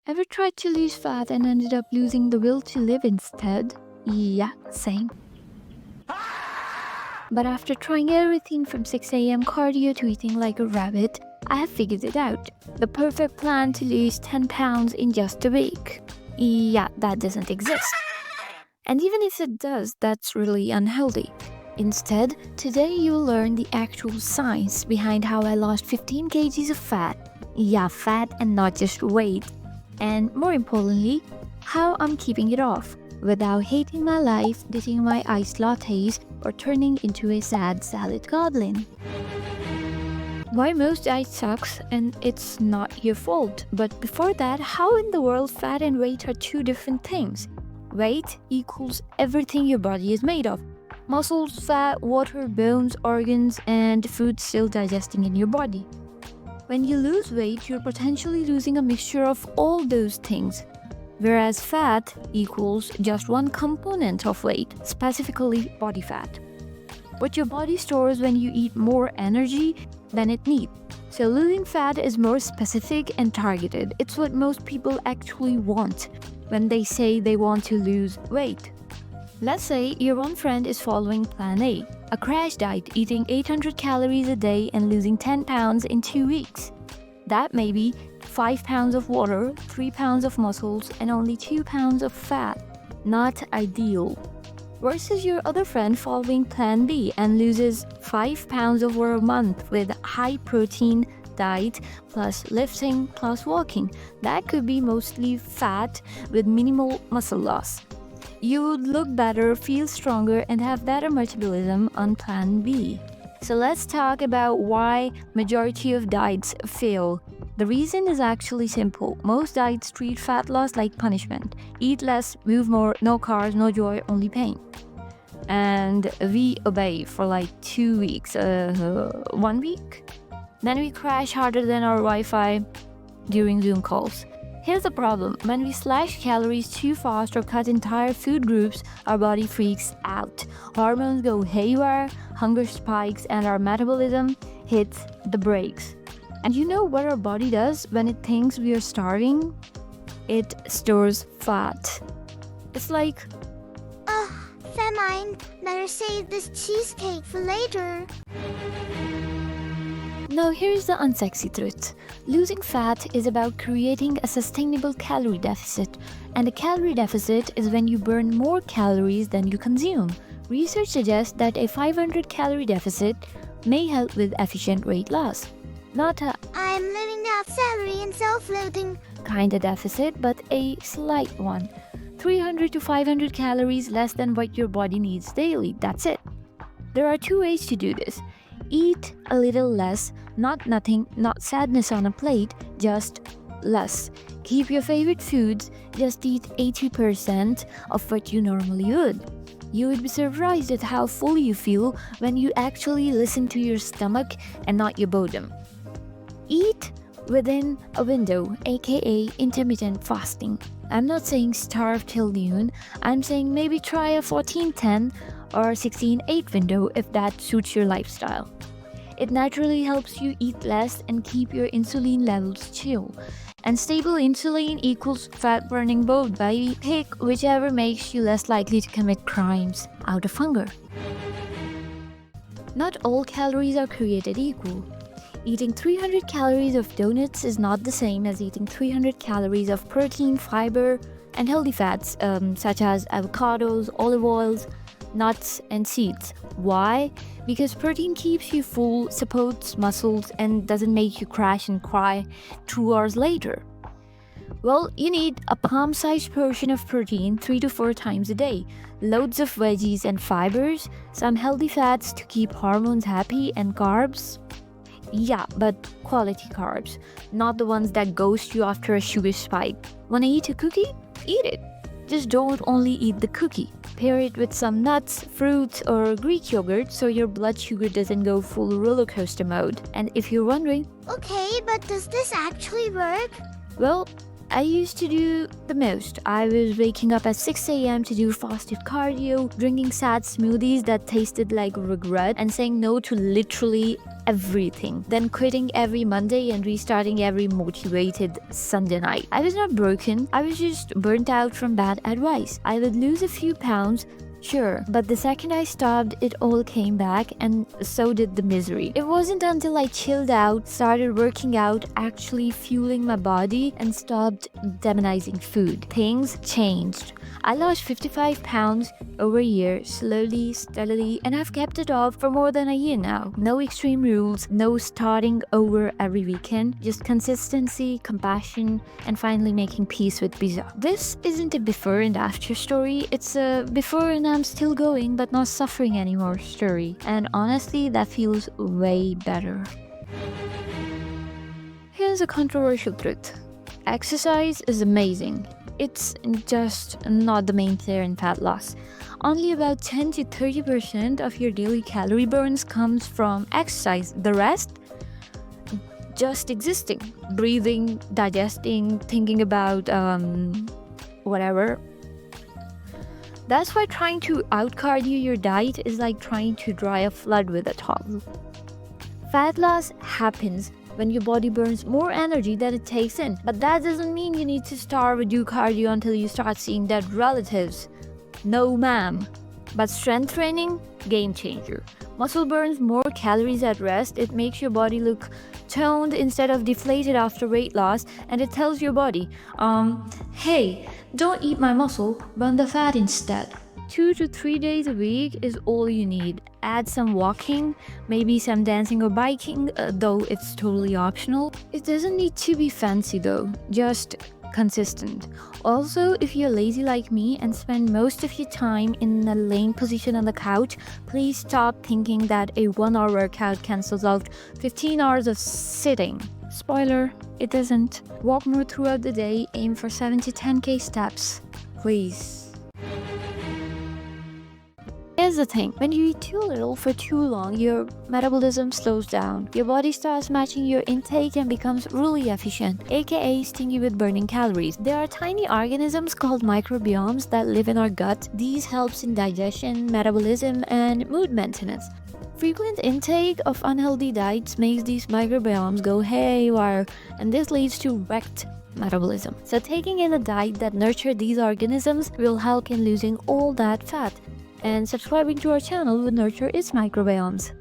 Ever tried to lose fat and ended up losing the will to live instead? Yeah, same. But after trying everything from 6 a.m. cardio to eating like a rabbit, I have figured it out. The perfect plan to lose 10 pounds in just a week. Yeah, that doesn't exist. And even if it does, that's really unhealthy. Instead, today you'll learn the actual science behind how I lost 15 kgs of fat. Yeah, fat and not just weight. And more importantly, how I'm keeping it off without hating my life, ditching my iced lattes, or turning into a sad salad goblin. Why most diet sucks, and it's not your fault. But before that, how in the world fat and weight are two different things? Weight equals everything your body is made of. Muscles, fat, water, bones, organs, and food still digesting in your body. When you lose weight, you're potentially losing a mixture of all those things. Whereas fat equals just one component of weight, specifically body fat. What your body stores when you eat more energy than it needs. So losing fat is more specific and targeted. It's what most people actually want when they say they want to lose weight. Let's say your one friend is following Plan A, a crash diet, eating 800 calories a day and losing 10 pounds in 2 weeks. That may be 5 pounds of water, 3 pounds of muscles, and only 2 pounds of fat. Not ideal. Versus your other friend following Plan B and loses 5 pounds over a month with high protein diet plus lifting plus walking. That could be mostly fat with minimal muscle loss. You would look better, feel stronger, and have better metabolism on Plan B. So let's talk about why majority of diets fail. The reason is actually simple. Most diets treat fat loss like punishment. Eat less, move more, no carbs, no joy, only pain. And we obey for like 2 weeks, 1 week. Then we crash harder than our Wi-Fi during Zoom calls. Here's the problem. When we slash calories too fast or cut entire food groups, our body freaks out. Hormones go haywire, hunger spikes, and our metabolism hits the brakes. And you know what our body does when it thinks we are starving? It stores fat. It's like, famine, better save this cheesecake for later. Now here's the unsexy truth. Losing fat is about creating a sustainable calorie deficit. And a calorie deficit is when you burn more calories than you consume. Research suggests that a 500 calorie deficit may help with efficient weight loss. Not a I'm living out salary and self-loathing kind of deficit, but a slight one. 300 to 500 calories less than what your body needs daily. That's it. There are two ways to do this. Eat a little less, not nothing, not sadness on a plate, just less. Keep your favorite foods, just eat 80% of what you normally would. You would be surprised at how full you feel when you actually listen to your stomach and not your boredom. Eat within a window, aka intermittent fasting. I'm not saying starve till noon, I'm saying maybe try a 14-10 or 16-8 window if that suits your lifestyle. It naturally helps you eat less and keep your insulin levels chill. And stable insulin equals fat burning bold, baby. Pick whichever makes you less likely to commit crimes out of hunger. Not all calories are created equal. Eating 300 calories of donuts is not the same as eating 300 calories of protein, fiber, and healthy fats such as avocados, olive oils, nuts, and seeds. Why? Because protein keeps you full, supports muscles, and doesn't make you crash and cry 2 hours later. Well, you need a palm-sized portion of protein 3 to 4 times a day, loads of veggies and fibers, some healthy fats to keep hormones happy, and carbs. Yeah, but quality carbs, not the ones that ghost you after a sugar spike. Wanna eat a cookie? Eat it. Just don't only eat the cookie. Pair it with some nuts, fruits, or Greek yogurt so your blood sugar doesn't go full roller coaster mode. And if you're wondering, Okay, but does this actually work? well, I used to do the most. I was waking up at 6 a.m. to do fasted cardio, drinking sad smoothies that tasted like regret, and saying no to literally everything. Then quitting every Monday and restarting every motivated Sunday night. I was not broken, I was just burnt out from bad advice. I would lose a few pounds, sure, but the second I stopped, it all came back, and so did the misery. It wasn't until I chilled out, started working out, actually fueling my body, and stopped demonizing food. Things changed. I lost 55 pounds over a year, slowly, steadily, and I've kept it off for more than a year now. No extreme rules, no starting over every weekend, just consistency, compassion, and finally making peace with pizza. This isn't a before and after story, it's a before and I'm still going but not suffering anymore story. And honestly, that feels way better. Here's a controversial truth. Exercise is amazing. It's just not the main player in fat loss. Only about 10 to 30% of your daily calorie burns comes from exercise. The rest, just existing, breathing, digesting, thinking about whatever. That's why trying to out-cardio your diet is like trying to dry a flood with a towel. Fat loss happens when your body burns more energy than it takes in. But that doesn't mean you need to starve or do cardio until you start seeing dead relatives. No ma'am. But strength training, game changer. Muscle burns more calories at rest, it makes your body look toned instead of deflated after weight loss, and it tells your body, hey, don't eat my muscle, burn the fat instead. 2 to 3 days a week is all you need. Add some walking, maybe some dancing or biking, though it's totally optional. It doesn't need to be fancy though, just consistent. Also, if you're lazy like me and spend most of your time in a laying position on the couch, please stop thinking that a 1-hour workout cancels out 15 hours of sitting. Spoiler, it doesn't. Walk more throughout the day, aim for 7 to 10k steps. Please. Here's the thing, when you eat too little for too long, your metabolism slows down. Your body starts matching your intake and becomes really efficient, aka stingy with burning calories. There are tiny organisms called microbiomes that live in our gut. These helps in digestion, metabolism, and mood maintenance. Frequent intake of unhealthy diets makes these microbiomes go haywire, and this leads to wrecked metabolism. So taking in a diet that nurtures these organisms will help in losing all that fat. And subscribing to our channel will nurture its microbiomes.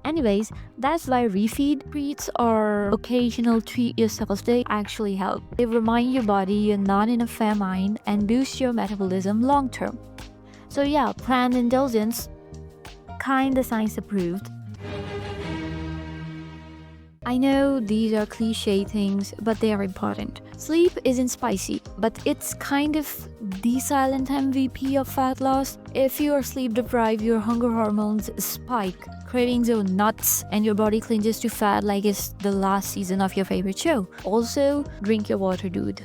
Anyways, that's why refeed treats or occasional treat yourself day actually help. They remind your body you're not in a famine and boost your metabolism long term. So yeah, planned indulgence, kinda science approved. I know these are cliche things, but they are important. Sleep isn't spicy, but it's kind of the silent MVP of fat loss. If you are sleep deprived, your hunger hormones spike, cravings go nuts, and your body clinges to fat like it's the last season of your favorite show. Also, drink your water, dude.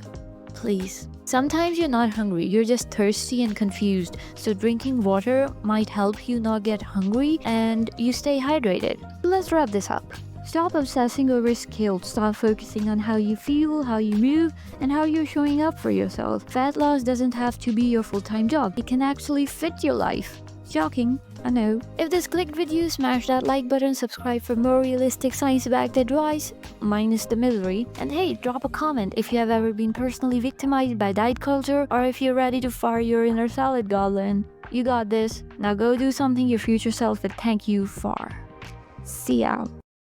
Please. Sometimes you're not hungry, you're just thirsty and confused, so drinking water might help you not get hungry and you stay hydrated. Let's wrap this up. Stop obsessing over scales, start focusing on how you feel, how you move, and how you're showing up for yourself. Fat loss doesn't have to be your full-time job. It can actually fit your life. Shocking, I know. If this clicked with you, smash that like button, subscribe for more realistic science-backed advice, minus the misery. And hey, drop a comment if you have ever been personally victimized by diet culture, or if you're ready to fire your inner salad goblin. You got this. Now go do something your future self would thank you for. See ya.